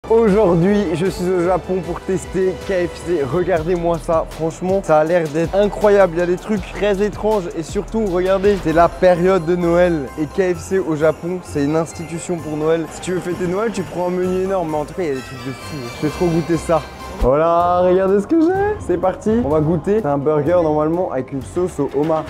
Aujourd'hui, je suis au Japon pour tester KFC. Regardez-moi ça, franchement, ça a l'air d'être incroyable. Il y a des trucs très étranges et surtout, regardez, c'est la période de Noël. Et KFC au Japon, c'est une institution pour Noël. Si tu veux fêter Noël, tu prends un menu énorme. Mais en tout cas, il y a des trucs de fou. Je vais trop goûter ça. Voilà, regardez ce que j'ai. C'est parti, on va goûter. C'est un burger normalement avec une sauce au homard.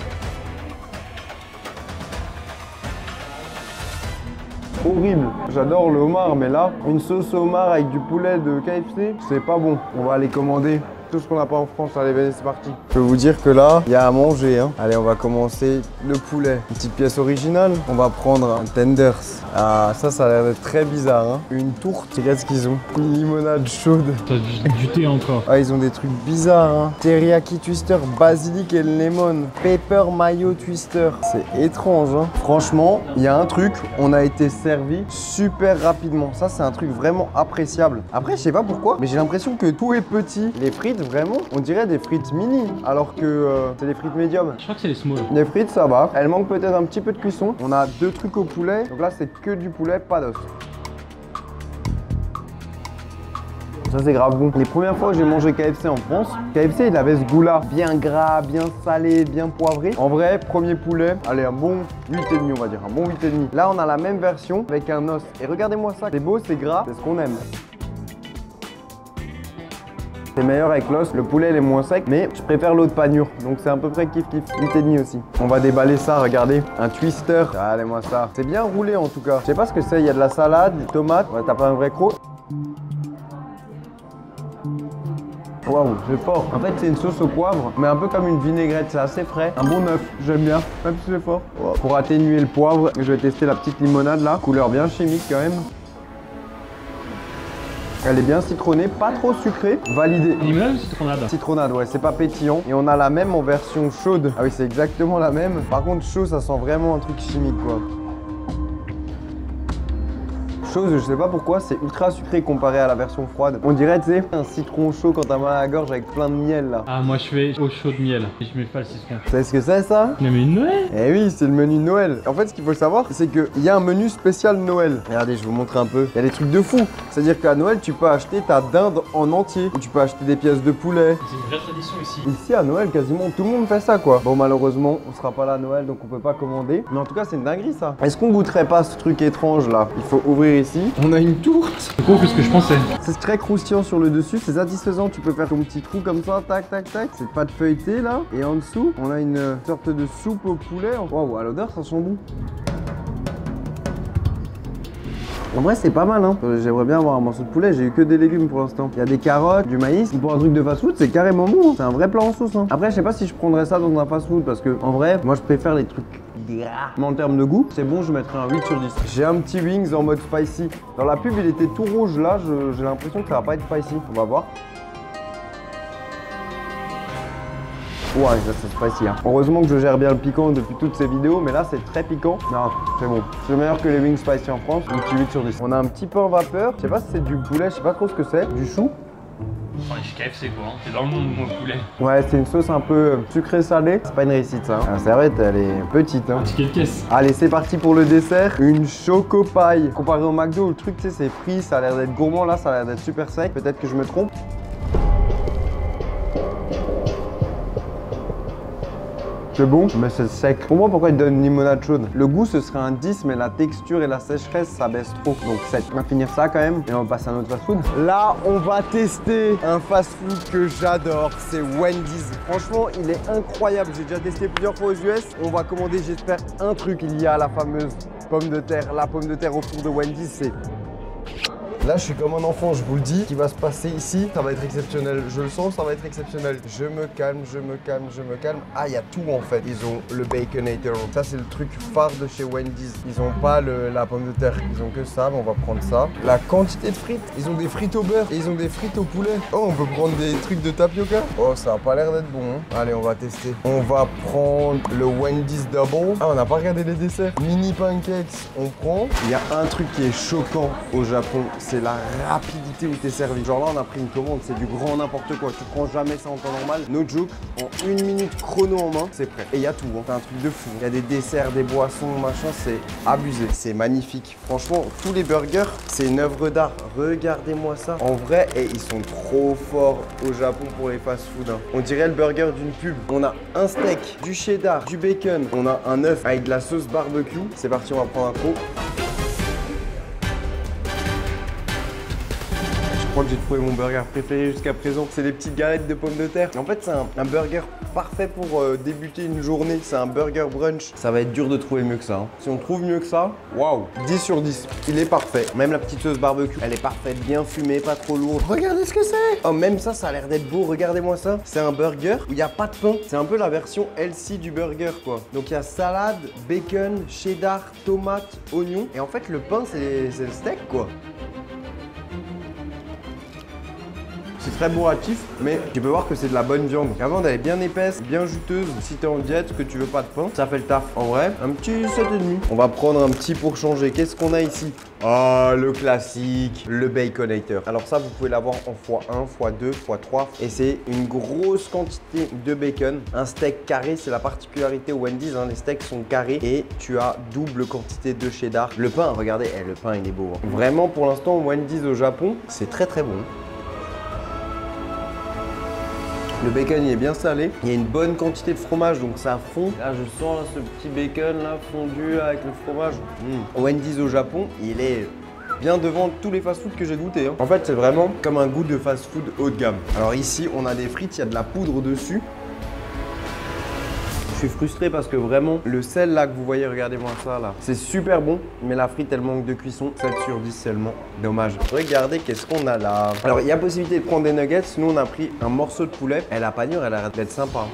Horrible, j'adore le homard, mais là, une sauce au homard avec du poulet de KFC, c'est pas bon. On va aller commander tout ce qu'on n'a pas en France. Allez, venez, c'est parti. Je peux vous dire que là, il y a à manger. Hein. Allez, on va commencer le poulet. Une petite pièce originale. On va prendre un tenders. Ah, ça a l'air d'être très bizarre. Hein. Une tourte. Regarde ce qu'ils ont. Une limonade chaude. T'as du thé encore. Ah, ils ont des trucs bizarres. Hein. Teriyaki twister, basilic et lemon. Pepper mayo twister. C'est étrange. Hein. Franchement, il y a un truc. On a été servi super rapidement. Ça, c'est un truc vraiment appréciable. Après, je sais pas pourquoi, mais j'ai l'impression que tout est petit. Les frites, vraiment, on dirait des frites mini, alors que c'est des frites médium. Je crois que c'est les small. Les frites, ça va. Elles manquent peut-être un petit peu de cuisson. On a 2 trucs au poulet. Donc là, c'est que du poulet, pas d'os. Ça, c'est grave bon. Les premières fois que j'ai mangé KFC en France, KFC, il avait ce goût-là. Bien gras, bien salé, bien poivré. En vrai, premier poulet, allez, un bon 8,5, on va dire. Un bon 8,5. Là, on a la même version avec un os. Et regardez-moi ça. C'est beau, c'est gras, c'est ce qu'on aime. C'est meilleur avec l'os, le poulet il est moins sec, mais je préfère l'autre panure, donc c'est à peu près kiff 8,5 aussi. On va déballer ça, regardez, un twister, regardez-moi ça. C'est bien roulé en tout cas. Je sais pas ce que c'est, il y a de la salade, des tomates, ouais, t'as pas un vrai croc. Waouh, c'est fort. En fait, c'est une sauce au poivre, mais un peu comme une vinaigrette, c'est assez frais. Un bon œuf, j'aime bien, même si c'est fort. Wow. Pour atténuer le poivre, je vais tester la petite limonade là, couleur bien chimique quand même. Elle est bien citronnée, pas trop sucrée, validée. Limonade ou citronnade? Citronnade, ouais, c'est pas pétillant. Et on a la même en version chaude. Ah oui, c'est exactement la même. Par contre, chaud, ça sent vraiment un truc chimique, quoi. Chose, je sais pas pourquoi, c'est ultra sucré comparé à la version froide. On dirait, tu sais, un citron chaud quand t'as mal à la gorge avec plein de miel là. Ah, moi je fais au chaud de miel et je mets pas le citron. Vous savez ce que c'est ça? Le menu de Noël? Eh oui, c'est le menu de Noël. En fait, ce qu'il faut savoir, c'est qu'il y a un menu spécial Noël. Regardez, je vous montre un peu. Il y a des trucs de fou. C'est-à-dire qu'à Noël, tu peux acheter ta dinde en entier. Ou tu peux acheter des pièces de poulet. C'est une vraie tradition ici. Ici, à Noël, quasiment tout le monde fait ça, quoi. Bon, malheureusement, on sera pas là à Noël, donc on peut pas commander. Mais en tout cas, c'est une dinguerie, ça. Est-ce qu'on goûterait pas ce truc étrange, là? Il faut ouvrir ici. On a une tourte. C'est cool que ce que je pensais. C'est très croustillant sur le dessus, c'est satisfaisant. Tu peux faire ton petit trou comme ça, tac, tac, tac. C'est pas de feuilleté là. Et en dessous, on a une sorte de soupe au poulet. Waouh, à l'odeur, ça sent bon. En vrai, c'est pas mal, hein. J'aimerais bien avoir un morceau de poulet. J'ai eu que des légumes pour l'instant. Il y a des carottes, du maïs. Pour un truc de fast-food, c'est carrément bon. Hein. C'est un vrai plat en sauce. Hein. Après, je sais pas si je prendrais ça dans un fast-food parce que, en vrai, moi, je préfère les trucs gras. Mais en termes de goût, c'est bon. Je mettrais un 8 sur 10. J'ai un petit wings en mode spicy. Dans la pub, il était tout rouge. Là, j'ai l'impression que ça va pas être spicy. On va voir. Ouais, ça c'est spicy. Hein. Heureusement que je gère bien le piquant depuis toutes ces vidéos, mais là c'est très piquant. Non, c'est bon. C'est meilleur que les wings spicy en France. Un petit 8 sur 10. On a un petit pain vapeur. Je sais pas si c'est du poulet, je sais pas trop ce que c'est. Du chou. On est chez KFC quoi, hein. C'est dans le monde mon poulet. Ouais, c'est une sauce un peu sucré-salé. C'est pas une réussite ça. Hein. La serviette, elle est petite. Hein. Un ticket de caisse. Allez, c'est parti pour le dessert. Une choco pie. Comparé au McDo, le truc, tu sais, c'est frit. Ça a l'air d'être gourmand. Là, ça a l'air d'être super sec. Peut-être que je me trompe. C'est bon, mais c'est sec. Pour moi, pourquoi ils donnent une limonade chaude? Le goût, ce serait un 10, mais la texture et la sécheresse, ça baisse trop. Donc 7. On va finir ça quand même et on va passer à un autre fast-food. Là, on va tester un fast-food que j'adore. C'est Wendy's. Franchement, il est incroyable. J'ai déjà testé plusieurs fois aux US. On va commander, j'espère, un truc. Il y a la fameuse pomme de terre. La pomme de terre au four de Wendy's, c'est... Là, je suis comme un enfant, je vous le dis. Ce qui va se passer ici, ça va être exceptionnel. Je le sens, ça va être exceptionnel. Je me calme, je me calme, je me calme. Ah, il y a tout en fait. Ils ont le Baconator. Ça, c'est le truc phare de chez Wendy's. Ils ont pas la pomme de terre. Ils ont que ça, mais on va prendre ça. La quantité de frites. Ils ont des frites au beurre et ils ont des frites au poulet. Oh, on peut prendre des trucs de tapioca. Oh, ça a pas l'air d'être bon. Hein. Allez, on va tester. On va prendre le Wendy's Double. Ah, on n'a pas regardé les desserts. Mini pancakes, on prend. Il y a un truc qui est choquant au Japon. c'est la rapidité où t'es servi. Genre là, on a pris une commande, c'est du grand n'importe quoi. Tu prends jamais ça en temps normal. No joke, en 1 minute chrono en main, c'est prêt. Et il y a tout, hein. C'est un truc de fou. Il y a des desserts, des boissons, machin, c'est abusé. C'est magnifique. Franchement, tous les burgers, c'est une œuvre d'art. Regardez-moi ça. En vrai, et ils sont trop forts au Japon pour les fast-food, hein. On dirait le burger d'une pub. On a un steak, du cheddar, du bacon. On a un œuf avec de la sauce barbecue. C'est parti, on va prendre un croc. Je crois que j'ai trouvé mon burger préféré jusqu'à présent. C'est les petites galettes de pommes de terre. En fait, c'est un burger parfait pour débuter une journée. C'est un burger brunch. Ça va être dur de trouver mieux que ça, hein. Si on trouve mieux que ça, waouh, 10 sur 10. Il est parfait. Même la petite sauce barbecue, elle est parfaite, bien fumée, pas trop lourde. Regardez ce que c'est. Oh, même ça, ça a l'air d'être beau. Regardez-moi ça. C'est un burger où il n'y a pas de pain. C'est un peu la version healthy du burger, quoi. Donc, il y a salade, bacon, cheddar, tomate, oignon. Et en fait, le pain, c'est le steak, quoi. C'est très bourratif, mais tu peux voir que c'est de la bonne viande. La viande, elle est bien épaisse, bien juteuse. Si t'es en diète, que tu veux pas de pain, ça fait le taf. En vrai, un petit 7,5. On va prendre un petit pour changer. Qu'est-ce qu'on a ici? Ah, le classique, le Baconator. Alors ça, vous pouvez l'avoir en x1, x2, x3. Et c'est une grosse quantité de bacon. Un steak carré, c'est la particularité au Wendy's, hein. Les steaks sont carrés et tu as double quantité de cheddar. Le pain, regardez, le pain, il est beau, hein. Vraiment, pour l'instant, Wendy's au Japon, c'est très très bon. Le bacon il est bien salé, il y a une bonne quantité de fromage donc ça fond. Là je sens là, ce petit bacon là fondu avec le fromage. Wendy's au Japon, il est bien devant tous les fast-food que j'ai goûté, hein. En fait c'est vraiment comme un goût de fast-food haut de gamme. Alors ici on a des frites, il y a de la poudre dessus. Je suis frustré parce que vraiment, le sel là que vous voyez, regardez-moi ça là, c'est super bon, mais la frite elle manque de cuisson. 7 sur 10 seulement, dommage. Regardez qu'est-ce qu'on a là. Alors il y a possibilité de prendre des nuggets, nous on a pris un morceau de poulet. Et la panure elle a l'air d'être sympa.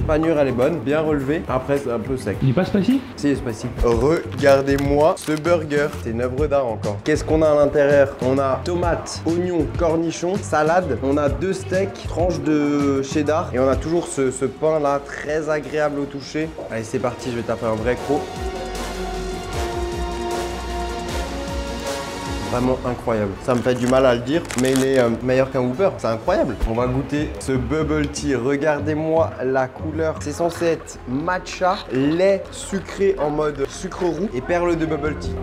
Panure elle est bonne, bien relevée. Après c'est un peu sec. Il est pas spicy? Si, c'est spicy. Regardez-moi ce burger, c'est une œuvre d'art encore. Qu'est-ce qu'on a à l'intérieur? On a tomates, oignons, cornichons, salade. On a 2 steaks, tranches de cheddar. Et on a toujours ce pain là, très agréable au toucher. Allez c'est parti, je vais taper un vrai croc. Vraiment incroyable. Ça me fait du mal à le dire, mais il est meilleur qu'un Whopper. C'est incroyable. On va goûter ce bubble tea. Regardez-moi la couleur. C'est censé être matcha, lait sucré en mode sucre roux et perle de bubble tea.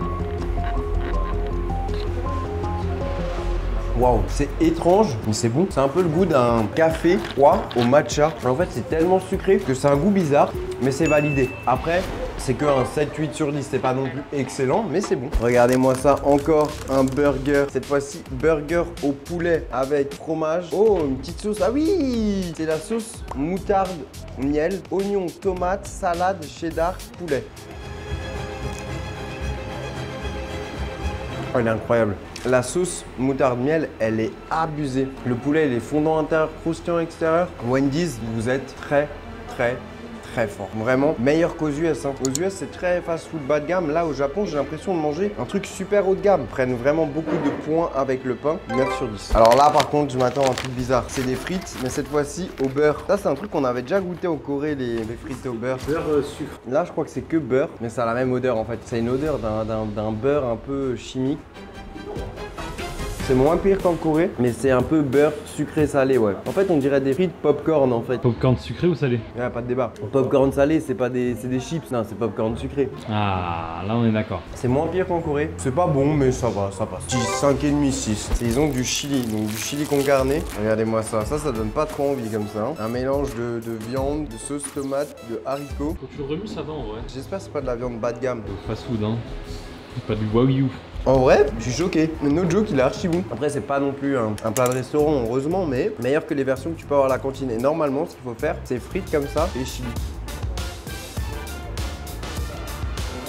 Waouh, c'est étrange, mais c'est bon. C'est un peu le goût d'un café froid au matcha. En fait, c'est tellement sucré que c'est un goût bizarre, mais c'est validé. Après, c'est que un 7-8 sur 10, c'est pas non plus excellent, mais c'est bon. Regardez-moi ça, encore un burger. Cette fois-ci, burger au poulet avec fromage. Oh, une petite sauce. Ah oui, c'est la sauce moutarde, miel, oignon, tomate, salade, cheddar, poulet. Oh, elle est incroyable. La sauce moutarde miel, elle est abusée. Le poulet, il est fondant intérieur, croustillant extérieur. Wendy's, vous êtes très fort. Vraiment, meilleur qu'aux US, hein. Aux US, c'est très fast-food bas de gamme. Là, au Japon, j'ai l'impression de manger un truc super haut de gamme. Ils prennent vraiment beaucoup de points avec le pain. 9 sur 10. Alors là, par contre, je m'attends à un truc bizarre. C'est des frites, mais cette fois-ci au beurre. Ça, c'est un truc qu'on avait déjà goûté en Corée, les frites au beurre. Beurre sucre. Là, je crois que c'est que beurre, mais ça a la même odeur en fait. C'est une odeur d'un beurre un peu chimique. C'est moins pire qu'en Corée, mais c'est un peu beurre sucré salé, ouais. En fait, on dirait des frites popcorn en fait. Popcorn sucré ou salé? Il n'y a pas de débat. Popcorn salé, c'est pas des chips, non, c'est popcorn sucré. Ah, là on est d'accord. C'est moins pire qu'en Corée. C'est pas bon, mais ça va, ça passe. 5,5, 6. Ils ont du chili, donc du chili con carne. Regardez-moi ça. Ça donne pas trop envie comme ça, hein. Un mélange de viande, de sauce tomate, de haricots. Quand tu le remues, ça va en vrai. J'espère que c'est pas de la viande bas de gamme. Fast food, hein. Pas du wagyu. En vrai, je suis choqué. Mais no joke, il est archi bon. Après, c'est pas non plus un plat de restaurant, heureusement, mais meilleur que les versions que tu peux avoir à la cantine. Et normalement, ce qu'il faut faire, c'est frites comme ça et chili.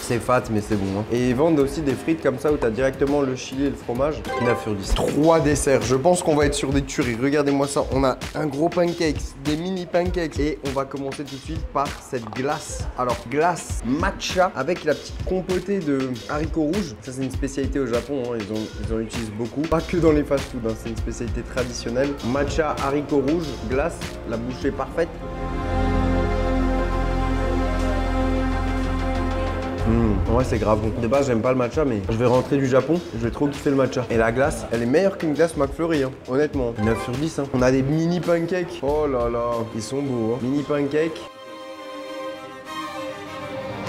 C'est fat, mais c'est bon, hein. Et ils vendent aussi des frites comme ça où tu as directement le chili et le fromage. 9 sur 10. 3 desserts. Je pense qu'on va être sur des tueries. Regardez-moi ça. On a un gros pancake, des mini pancakes. Et on va commencer tout de suite par cette glace. Alors, glace matcha avec la petite compotée de haricots rouges. Ça, c'est une spécialité au Japon, hein. Ils en utilisent beaucoup. Pas que dans les fast-food, hein. C'est une spécialité traditionnelle. Matcha, haricots rouges, glace. La bouchée parfaite. En vrai, c'est grave bon. De base, j'aime pas le matcha, mais je vais rentrer du Japon, je vais trop kiffer le matcha. Et la glace, elle est meilleure qu'une glace McFlurry, hein. Honnêtement. 9 sur 10, hein. On a des mini pancakes. Oh là là, ils sont beaux, hein. Mini pancakes.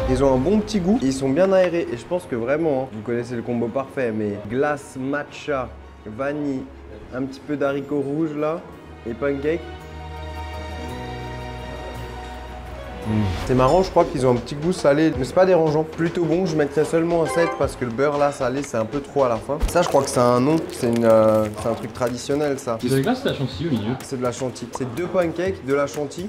Ils ont un bon petit goût, ils sont bien aérés. Et je pense que vraiment, hein, vous connaissez le combo parfait, mais glace, matcha, vanille, un petit peu d'haricots rouges là, et pancakes. C'est marrant, je crois qu'ils ont un petit goût salé, mais c'est pas dérangeant. Plutôt bon, je mettrais seulement un 7 parce que le beurre là salé c'est un peu trop à la fin. Ça je crois que c'est un nom, c'est un truc traditionnel ça. C'est de la glace, c'est la chantilly au milieu. C'est de la chantilly. C'est 2 pancakes, de la chantilly.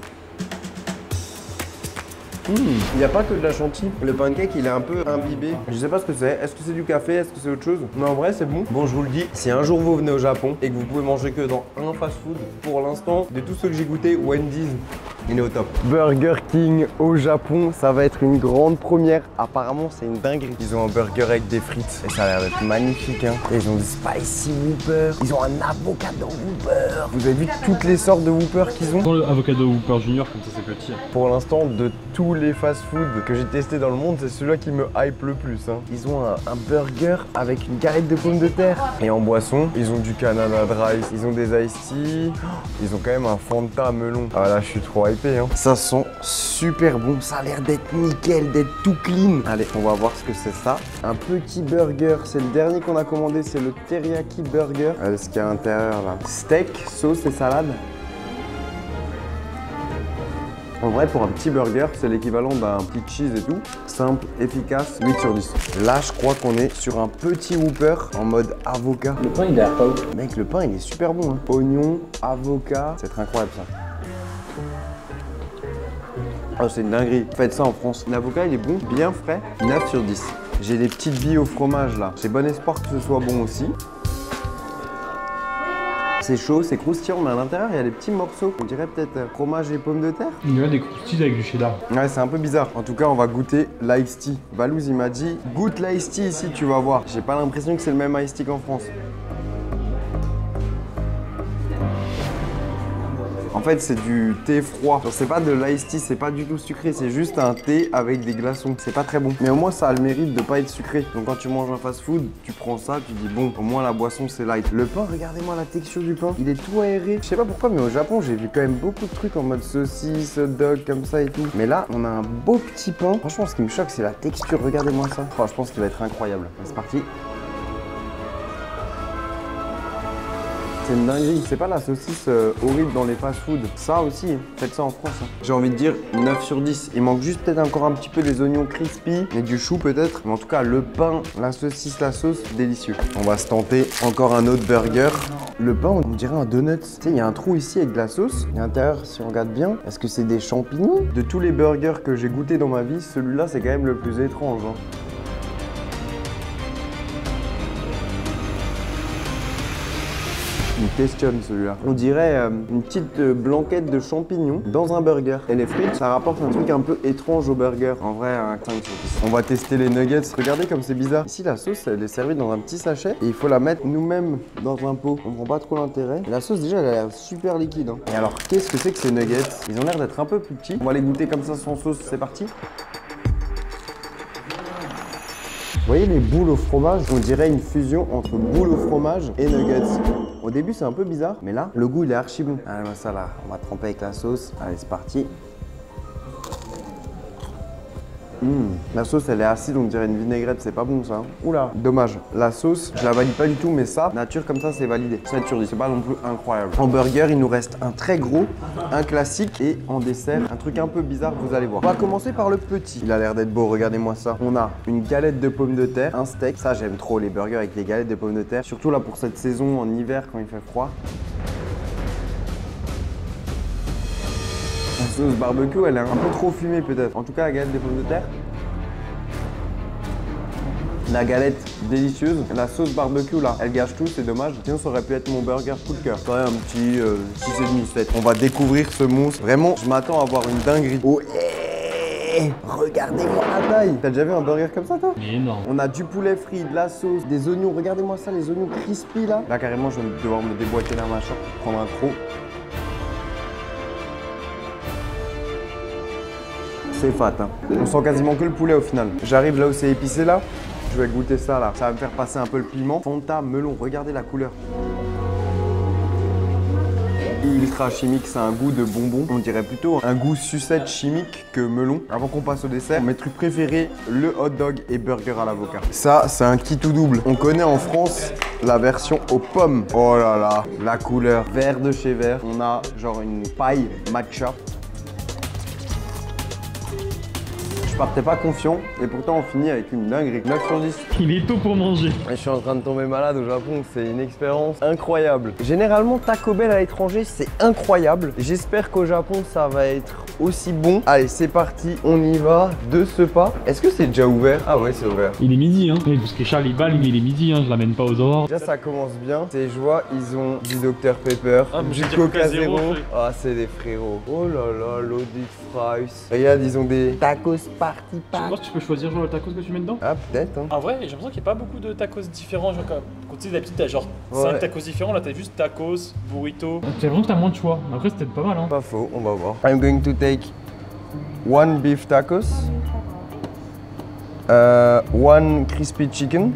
Il n'y a pas que de la chantilly. Le pancake, il est un peu imbibé. Je sais pas ce que c'est. Est-ce que c'est du café? Est-ce que c'est autre chose? Mais en vrai, c'est bon. Bon, je vous le dis, si un jour vous venez au Japon et que vous pouvez manger que dans un fast-food, pour l'instant, de tous ceux que j'ai goûté, Wendy's, il est au top. Burger King au Japon, ça va être une grande première. Apparemment, c'est une dinguerie. Ils ont un burger avec des frites et ça a l'air d'être magnifique, hein. Et ils ont du spicy Whopper. Ils ont un avocado Whopper. Vous avez vu toutes les sortes de Whopper qu'ils ont? Dans le avocado Whopper Junior, comme ça c'est petit. Pour l'instant, de tous les fast-food que j'ai testé dans le monde, c'est celui-là qui me hype le plus, hein. Ils ont un burger avec une galette de pommes de terre. Et en boisson, ils ont du Canada Dry, ils ont des iced tea. Ils ont quand même un Fanta melon. Ah là, je suis trop hypé, hein. Ça sent super bon. Ça a l'air d'être nickel, d'être tout clean. Allez, on va voir ce que c'est ça. Un petit burger. C'est le dernier qu'on a commandé. C'est le teriyaki burger. Allez, ce qu'il y a à l'intérieur là. Steak, sauce et salade. En vrai, pour un petit burger, c'est l'équivalent d'un petit cheese et tout. Simple, efficace, 8 sur 10. Là, je crois qu'on est sur un petit Whopper en mode avocat. Le pain, il est à pas. Mec, le pain, il est super bon, hein. Oignon, avocat, c'est incroyable ça. Oh, c'est une dinguerie. Faites ça en France. L'avocat, il est bon, bien frais, 9 sur 10. J'ai des petites billes au fromage là. J'ai bon espoir que ce soit bon aussi. C'est chaud, c'est croustillant, mais à l'intérieur, il y a des petits morceaux. On dirait peut-être fromage et pommes de terre. Il y a des croustilles avec du cheddar. Ouais, c'est un peu bizarre. En tout cas, on va goûter l'ice tea. Valouz, il m'a dit, goûte l'ice tea ici, tu vas voir. J'ai pas l'impression que c'est le même ice tea qu'en France. En fait, c'est du thé froid. C'est pas de l'ice tea, c'est pas du tout sucré, c'est juste un thé avec des glaçons. C'est pas très bon. Mais au moins, ça a le mérite de pas être sucré. Donc quand tu manges un fast-food, tu prends ça, tu dis bon, au moins la boisson c'est light. Le pain, regardez-moi la texture du pain. Il est tout aéré. Je sais pas pourquoi, mais au Japon, j'ai vu quand même beaucoup de trucs en mode saucisse, hot dog, comme ça et tout. Mais là, on a un beau petit pain. Franchement, ce qui me choque, c'est la texture. Regardez-moi ça. Oh, je pense qu'il va être incroyable. C'est parti. C'est une dinguerie. C'est pas la saucisse horrible dans les fast-food. Ça aussi, faites ça en France. Hein. J'ai envie de dire 9 sur 10. Il manque juste peut-être encore un petit peu des oignons crispy et du chou peut-être. Mais en tout cas, le pain, la saucisse, la sauce, délicieux. On va se tenter encore un autre burger. Le pain, on dirait un donut. Tu sais, il y a un trou ici avec de la sauce. Et à l'intérieur, si on regarde bien, est-ce que c'est des champignons? De tous les burgers que j'ai goûtés dans ma vie, celui-là, c'est quand même le plus étrange. Hein. Il me questionne celui-là. On dirait une petite blanquette de champignons dans un burger. Et les frites, ça rapporte un truc un peu étrange au burger. En vrai, un 5 sur 10. On va tester les nuggets. Regardez comme c'est bizarre. Ici, la sauce, elle est servie dans un petit sachet. Et il faut la mettre nous-mêmes dans un pot. On comprend pas trop l'intérêt. La sauce, déjà, elle a l'air super liquide. Hein. Et alors, qu'est-ce que c'est que ces nuggets? Ils ont l'air d'être un peu plus petits. On va les goûter comme ça sans sauce. C'est parti. Vous voyez les boules au fromage? On dirait une fusion entre boules au fromage et nuggets. Au début, c'est un peu bizarre, mais là, le goût, il est archi bon. Allez, ça là, on va tremper avec la sauce. Allez, c'est parti. La sauce, elle est acide, on dirait une vinaigrette, c'est pas bon ça. Oula, dommage. La sauce, je la valide pas du tout, mais ça, nature comme ça, c'est validé. 7 sur 10, c'est pas non plus incroyable. En burger, il nous reste un très gros, un classique et en dessert, un truc un peu bizarre, vous allez voir. On va commencer par le petit. Il a l'air d'être beau, regardez-moi ça. On a une galette de pommes de terre, un steak. Ça, j'aime trop les burgers avec les galettes de pommes de terre. Surtout là pour cette saison en hiver quand il fait froid. La sauce barbecue, elle est un peu trop fumée peut-être. En tout cas, la galette des pommes de terre. La galette délicieuse. La sauce barbecue là, elle gâche tout, c'est dommage. Sinon, ça aurait pu être mon burger coup de cœur. Ça aurait un petit 6,5, 7. On va découvrir ce monstre. Vraiment, je m'attends à avoir une dinguerie. Oh, regardez-moi la taille. T'as déjà vu un burger comme ça, toi? Énorme. On a du poulet frit, de la sauce, des oignons. Regardez-moi ça, les oignons crispy là. Là, carrément, je vais devoir me déboîter la mâchoire pour prendre un croc. C'est fat, hein. On sent quasiment que le poulet au final. J'arrive là où c'est épicé là. Je vais goûter ça là. Ça va me faire passer un peu le piment. Fanta, melon, regardez la couleur. Ultra chimique, c'est un goût de bonbon. On dirait plutôt un goût sucette chimique que melon. Avant qu'on passe au dessert, mes trucs préférés, le hot dog et burger à l'avocat. Ça, c'est un kit tout double. On connaît en France la version aux pommes. Oh là là, la couleur vert de chez vert. On a genre une paille matcha. Je partais pas confiant et pourtant on finit avec une dinguerie. 9 sur 10. Il est tôt pour manger. Je suis en train de tomber malade au Japon, c'est une expérience incroyable. Généralement, Taco Bell à l'étranger, c'est incroyable. J'espère qu'au Japon, ça va être aussi bon. Allez, c'est parti, on y va de ce pas. Est-ce que c'est déjà ouvert? Ah ouais, c'est ouvert. Il est midi, hein. Parce que Charles, il balle, mais il est midi, hein. Je l'amène pas aux aurores. Déjà, ça commence bien. Et je vois, ils ont du Dr Pepper, du Coca Zero. Ah, c'est des frérots. Oh là là, loaded fries. Regarde, ils ont des tacos party pack. Tu peux choisir genre le tacos que tu mets dedans. Ah, peut-être, hein. En vrai, j'ai l'impression qu'il n'y a pas beaucoup de tacos différents. Genre, quand tu sais, d'habitude, t'as genre Ouais. 5 tacos différents. Là, t'as juste tacos, burrito. J'ai l'impression que t'as moins de choix. Après, c'est peut-être pas mal, hein. Pas faux, on va voir. I'm going to take one beef tacos, one crispy chicken,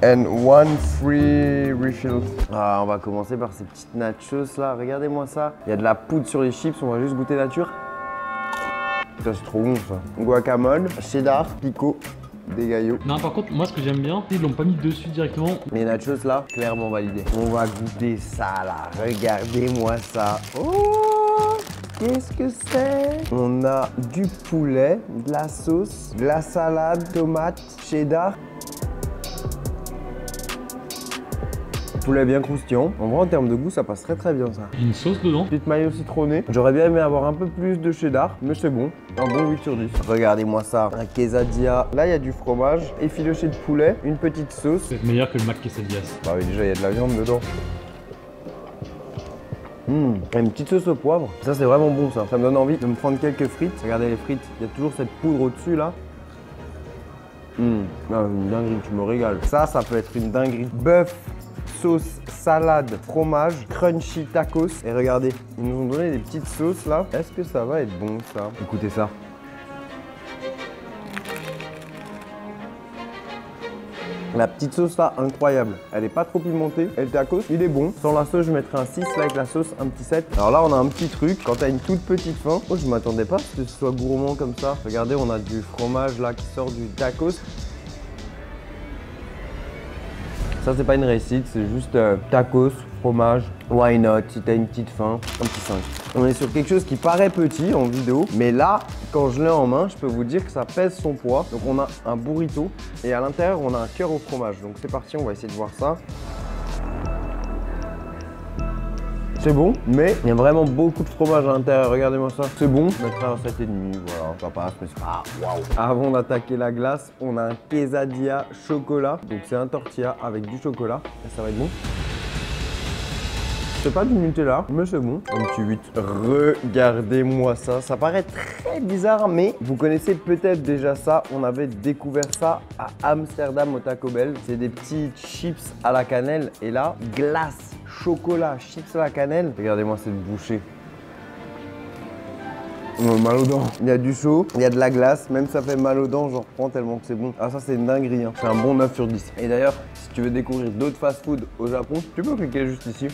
and one free refill. Ah, on va commencer par ces petites nachos là. Regardez-moi ça. Il y a de la poudre sur les chips. On va juste goûter nature. Ça, c'est trop bon ça. Guacamole, cheddar, pico, des gaillots. Non, par contre, moi, ce que j'aime bien, ils l'ont pas mis dessus directement. Les nachos là, clairement validés. On va goûter ça là. Regardez-moi ça. Oh, qu'est-ce que c'est? On a du poulet, de la sauce, de la salade, tomate, cheddar. Poulet bien croustillant. En vrai, en termes de goût, ça passe très bien ça. Une sauce dedans. Petite mayo citronnée. J'aurais bien aimé avoir un peu plus de cheddar, mais c'est bon. Un bon 8 sur 10. Regardez-moi ça. Un quesadilla. Là, il y a du fromage, effiloché de poulet, une petite sauce. C'est meilleur que le mac quesadillas. Bah oui, déjà, il y a de la viande dedans. Une petite sauce au poivre. Ça, c'est vraiment bon ça. Ça me donne envie de me prendre quelques frites. Regardez les frites. Il y a toujours cette poudre au-dessus là. Ah, une dinguerie, tu me régales. Ça peut être une dinguerie. Bœuf, sauce, salade, fromage, crunchy tacos. Et regardez, ils nous ont donné des petites sauces là. Est-ce que ça va être bon ça? Écoutez ça. La petite sauce là, incroyable. Elle est pas trop pimentée. Et le tacos, il est bon. Sans la sauce, je mettrais un 6 là avec la sauce, un petit 7. Alors là, on a un petit truc. Quand t'as une toute petite faim, oh, je m'attendais pas à ce que ce soit gourmand comme ça. Regardez, on a du fromage là qui sort du tacos. Ça, c'est pas une réussite, c'est juste tacos, fromage, why not, si t'as une petite faim, un petit 5. On est sur quelque chose qui paraît petit en vidéo, mais là, quand je l'ai en main, je peux vous dire que ça pèse son poids. Donc on a un burrito et à l'intérieur, on a un cœur au fromage. Donc c'est parti, on va essayer de voir ça. C'est bon, mais il y a vraiment beaucoup de fromage à l'intérieur. Regardez-moi ça. C'est bon, je mettrai un 7,5. Voilà, ça passe, mais c'est pas waouh. Avant d'attaquer la glace, on a un quesadilla chocolat. Donc c'est un tortilla avec du chocolat. Et ça va être bon. C'est pas du Nutella, mais c'est bon. Un petit 8. Regardez-moi ça. Ça paraît très bizarre, mais vous connaissez peut-être déjà ça. On avait découvert ça à Amsterdam au Taco Bell. C'est des petits chips à la cannelle. Et là, glace, chocolat, chips à la cannelle. Regardez-moi cette bouchée. Mal aux dents. Il y a du chaud, il y a de la glace, même ça fait mal aux dents, j'en reprends tellement que c'est bon. Ah, ça c'est une dinguerie, hein. C'est un bon 9 sur 10. Et d'ailleurs, si tu veux découvrir d'autres fast-food au Japon, tu peux cliquer juste ici.